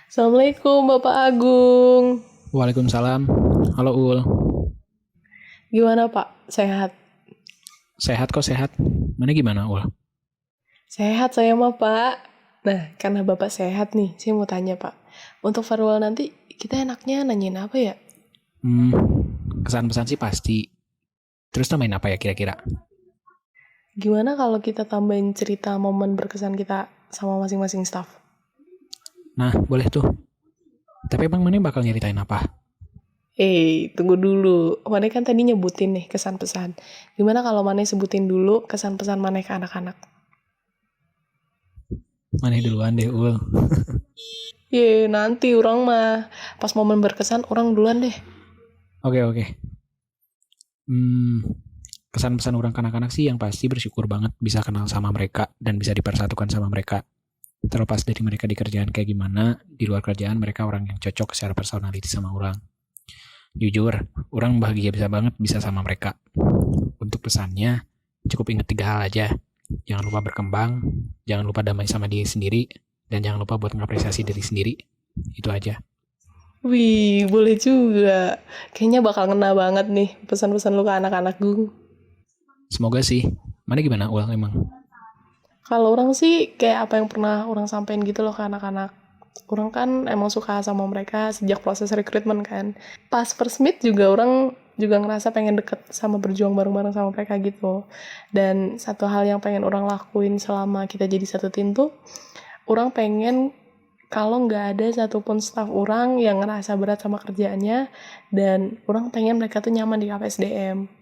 Assalamualaikum Bapak Agung. Waalaikumsalam. Halo Ul. Gimana Pak? Sehat? Sehat kok sehat. Mana gimana Ul? Sehat saya mah Pak. Nah, karena Bapak sehat nih, saya mau tanya Pak. Untuk farewell nanti, kita enaknya nanyain apa ya? Hmm, kesan pesan sih pasti. Terus nambahin apa ya kira-kira? Gimana kalau kita tambahin cerita momen berkesan kita sama masing-masing staff? Nah, boleh tuh. Tapi emang mana bakal nyeritain apa? Tunggu dulu. Mane kan tadi nyebutin nih kesan pesan. Gimana kalau Mane sebutin dulu kesan pesan Mane ke anak-anak? Mana duluan deh Ul. Nanti orang mah pas momen berkesan orang duluan deh. Oke. Hmm, kesan pesan orang ke anak-anak sih yang pasti bersyukur banget bisa kenal sama mereka dan bisa dipersatukan sama mereka. Terlepas dari mereka di kerjaan kayak gimana, di luar kerjaan mereka orang yang cocok secara personality sama orang. Jujur, orang bahagia bisa banget bisa sama mereka. Untuk pesannya, cukup ingat 3 hal aja. Jangan lupa berkembang, jangan lupa damai sama diri sendiri, dan jangan lupa buat mengapresiasi diri sendiri. Itu aja. Wih, boleh juga. Kayaknya bakal ngena banget nih pesan-pesan lu ke anak-anak gue. Semoga sih. Mana gimana ulang emang? Kalau orang sih kayak apa yang pernah orang sampein gitu loh ke anak-anak. Orang kan emang suka sama mereka sejak proses rekrutmen kan. Pas first meet juga orang juga ngerasa pengen deket sama berjuang bareng-bareng sama mereka gitu. Dan satu hal yang pengen orang lakuin selama kita jadi satu tim tuh, orang pengen kalau nggak ada satupun staf orang yang ngerasa berat sama kerjaannya, dan orang pengen mereka tuh nyaman di KPSDM.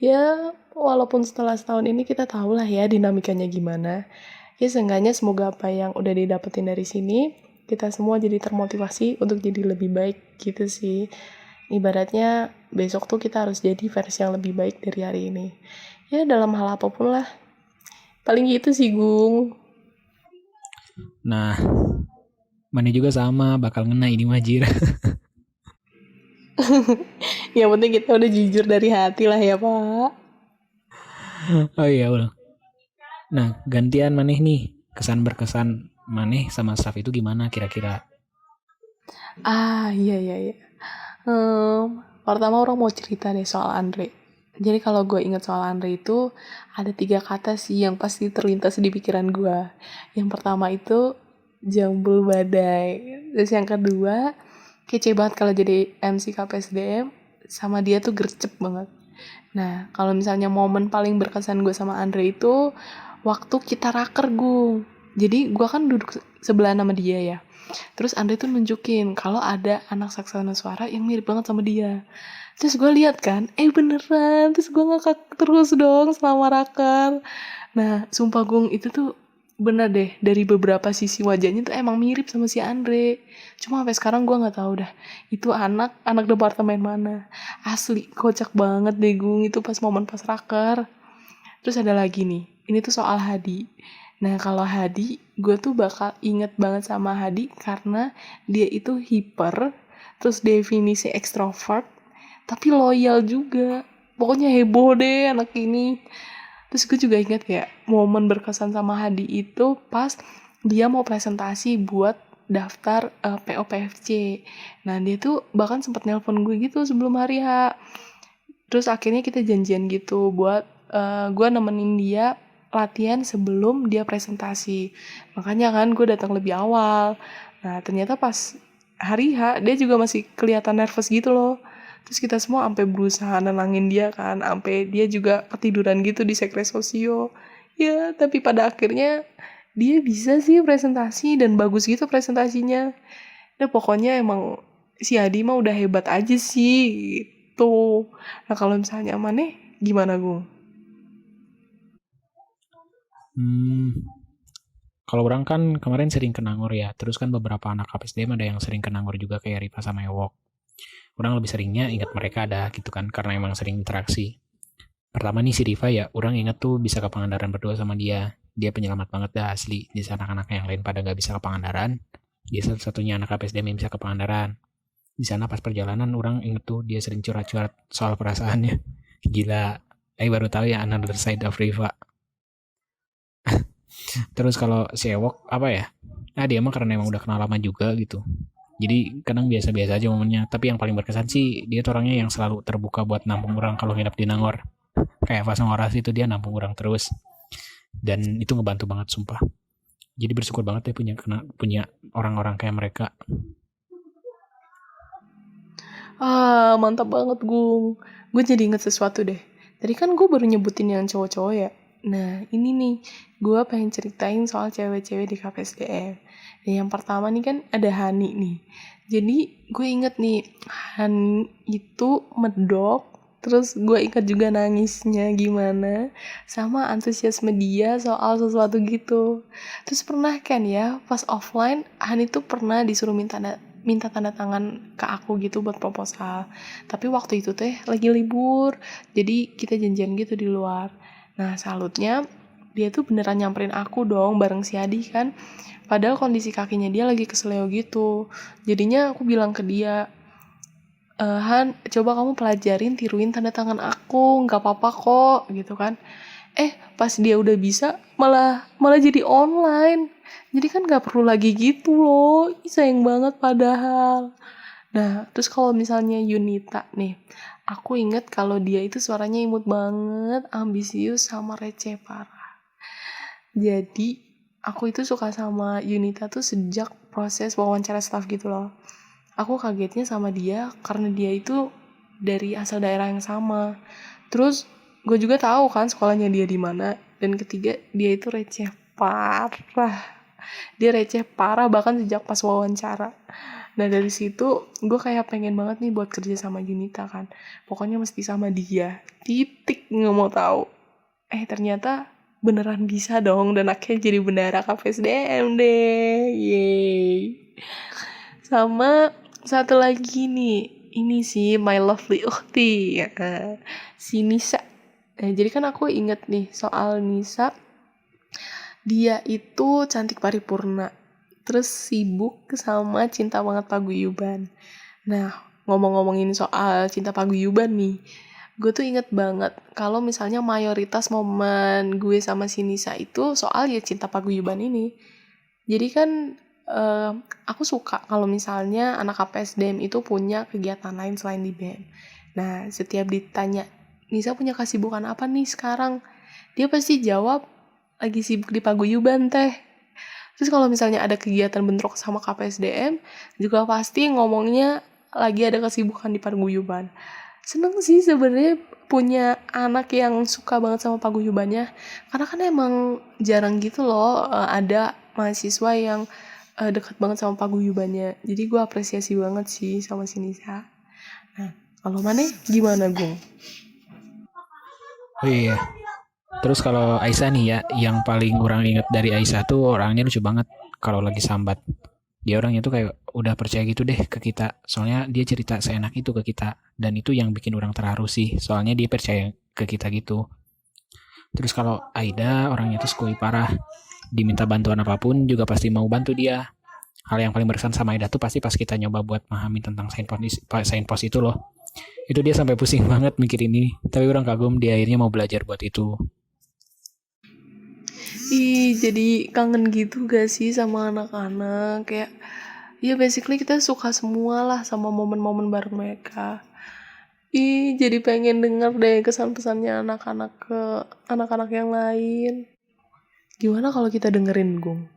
Ya, walaupun setelah setahun ini kita tahu lah ya dinamikanya gimana. Ya, seenggaknya semoga apa yang udah didapetin dari sini, kita semua jadi termotivasi untuk jadi lebih baik gitu sih. Ibaratnya besok tuh kita harus jadi versi yang lebih baik dari hari ini. Ya, dalam hal apapun lah. Paling gitu sih, Gung. Nah, mana juga sama, bakal ngena ini majir. Yang penting kita udah jujur dari hati lah ya, Pak. Oh iya, ulang. Nah, gantian maneh nih. Kesan berkesan maneh sama staff itu gimana kira-kira? Iya. Pertama orang mau cerita deh soal Andre. Jadi kalau gue inget soal Andre itu ada 3 kata sih yang pasti terlintas di pikiran gue. Yang pertama itu jambul badai. Terus yang kedua kece banget kalau jadi MC KPSDM, sama dia tuh gercep banget. Nah, kalau misalnya momen paling berkesan gue sama Andre itu waktu kita raker gue. Jadi gue kan duduk sebelah sama dia ya. Terus Andre tuh nunjukin kalau ada anak saksana suara yang mirip banget sama dia. Terus gue lihat kan, beneran. Terus gue ngakak terus dong selama raker. Nah, sumpah Gung, itu tuh bener deh, dari beberapa sisi wajahnya tuh emang mirip sama si Andre. Cuma sampai sekarang gue nggak tahu dah itu anak departemen mana. Asli kocak banget deh Gung itu pas momen pas raker. Terus ada lagi nih, ini tuh soal Hadi. Nah, kalau Hadi, gue tuh bakal inget banget sama Hadi karena dia itu hiper, terus definisi ekstrovert, tapi loyal juga. Pokoknya heboh deh anak ini. Terus gue juga inget kayak momen berkesan sama Hadi itu pas dia mau presentasi buat daftar POPFC. Nah, dia tuh bahkan sempat nelpon gue gitu sebelum hari H. Terus akhirnya kita janjian gitu buat gue nemenin dia latihan sebelum dia presentasi. Makanya kan gue datang lebih awal. Nah, ternyata pas hari H dia juga masih kelihatan nervous gitu loh. Terus kita semua sampai berusaha nenangin dia kan, sampai dia juga ketiduran gitu di sekre sosio. Ya, tapi pada akhirnya dia bisa sih presentasi dan bagus gitu presentasinya. Ya pokoknya emang si Adi mah udah hebat aja sih gitu. Nah, kalau misalnya Maneh gimana, Gung? Hmm, kalau orang kan kemarin sering ke Nangor ya. Terus kan beberapa anak KPSDM ada yang sering ke Nangor juga kayak Riva sama Ewok. Orang lebih seringnya ingat mereka ada gitu kan karena emang sering interaksi. Pertama nih si Riva ya, orang ingat tuh bisa ke Pangandaran berdua sama dia. Dia penyelamat banget dah asli. Di sana anak-anak yang lain pada nggak bisa ke Pangandaran. Dia satu-satunya anak KPSDM yang bisa ke Pangandaran. Di sana pas perjalanan orang inget tuh dia sering curhat-curhat soal perasaannya. Gila, baru tahu ya another side of Riva. Terus kalau si Ewok apa ya? Nah dia mah karena emang udah kenal lama juga gitu. Jadi kadang biasa-biasa aja momennya. Tapi yang paling berkesan sih dia tuh orangnya yang selalu terbuka buat nampung orang kalau nginep di Nangor. Kayak pas ngorasi itu dia nampung orang terus. Dan itu ngebantu banget sumpah. Jadi bersyukur banget ya punya orang-orang kayak mereka. Mantap banget, Gung. Gue jadi inget sesuatu deh. Tadi kan gue baru nyebutin yang cowok-cowok ya. Nah, ini nih, gue pengen ceritain soal cewek-cewek di KPSDM. Nah, yang pertama nih kan ada Hani nih. Jadi, gue inget nih, Hani itu medok. Terus gue inget juga nangisnya gimana. Sama antusiasme dia soal sesuatu gitu. Terus pernah kan ya, pas offline, Hani tuh pernah disuruh minta tanda tangan ke aku gitu buat proposal. Tapi waktu itu teh lagi libur, jadi kita janjian gitu di luar. Nah, salutnya dia tuh beneran nyamperin aku dong bareng si Adi kan. Padahal kondisi kakinya dia lagi kesleo gitu. Jadinya aku bilang ke dia, Han, coba kamu pelajarin, tiruin tanda tangan aku, nggak apa-apa kok, gitu kan. Pas dia udah bisa, malah malah jadi online. Jadi kan nggak perlu lagi gitu loh. Ih, sayang banget padahal. Nah, terus kalau misalnya Yunita nih, aku inget kalau dia itu suaranya imut banget, ambisius sama receh parah. Jadi, aku itu suka sama Yunita tuh sejak proses wawancara staff gitu loh. Aku kagetnya sama dia karena dia itu dari asal daerah yang sama. Terus gue juga tahu kan sekolahnya dia di mana. Dan ketiga, dia itu receh parah. Dia receh parah bahkan sejak pas wawancara. Nah dari situ gue kayak pengen banget nih buat kerja sama Junita kan. Pokoknya mesti sama dia. Titik, nggak mau tahu. Ternyata beneran bisa dong dan akhirnya jadi bendara KPSDM deh. Yeay. Sama satu lagi nih, ini sih my lovely ukhti ya. Si Nisa. Jadi kan aku inget nih soal Nisa, dia itu cantik paripurna, terus sibuk sama cinta banget paguyuban. Nah, ngomong-ngomongin soal cinta paguyuban nih, gue tuh inget banget kalau misalnya mayoritas momen gue sama si Nisa itu soal ya cinta paguyuban ini. Jadi kan aku suka kalau misalnya anak KPSDM itu punya kegiatan lain selain di BEM. Nah, setiap ditanya, Nisa punya kesibukan apa nih sekarang? Dia pasti jawab, lagi sibuk di paguyuban teh. Terus kalau misalnya ada kegiatan bentrok sama KPSDM, juga pasti ngomongnya lagi ada kesibukan di paguyuban. Seneng sih sebenarnya punya anak yang suka banget sama paguyubannya. Karena kan emang jarang gitu loh ada mahasiswa yang dekat banget sama paguyubannya. Jadi gue apresiasi banget sih sama si Nisa. Nah, kalau mana gimana, Gung? Oh iya. Terus kalau Aisyah nih ya, yang paling orang inget dari Aisyah tuh orangnya lucu banget kalau lagi sambat. Dia orangnya tuh kayak udah percaya gitu deh ke kita. Soalnya dia cerita seenak itu ke kita. Dan itu yang bikin orang terharu sih. Soalnya dia percaya ke kita gitu. Terus kalau Aida orangnya tuh skui parah. Diminta bantuan apapun juga pasti mau bantu dia. Hal yang paling berkesan sama Aida tuh pasti pas kita nyoba buat memahami tentang sign post itu loh. Itu dia sampai pusing banget mikir ini. Tapi orang kagum dia akhirnya mau belajar buat itu. Jadi kangen gitu gak sih sama anak-anak? Kayak, ya basically kita suka semua lah sama momen-momen bareng mereka. Jadi pengen denger deh kesan-pesannya anak-anak ke anak-anak yang lain. Gimana kalau kita dengerin, Gung?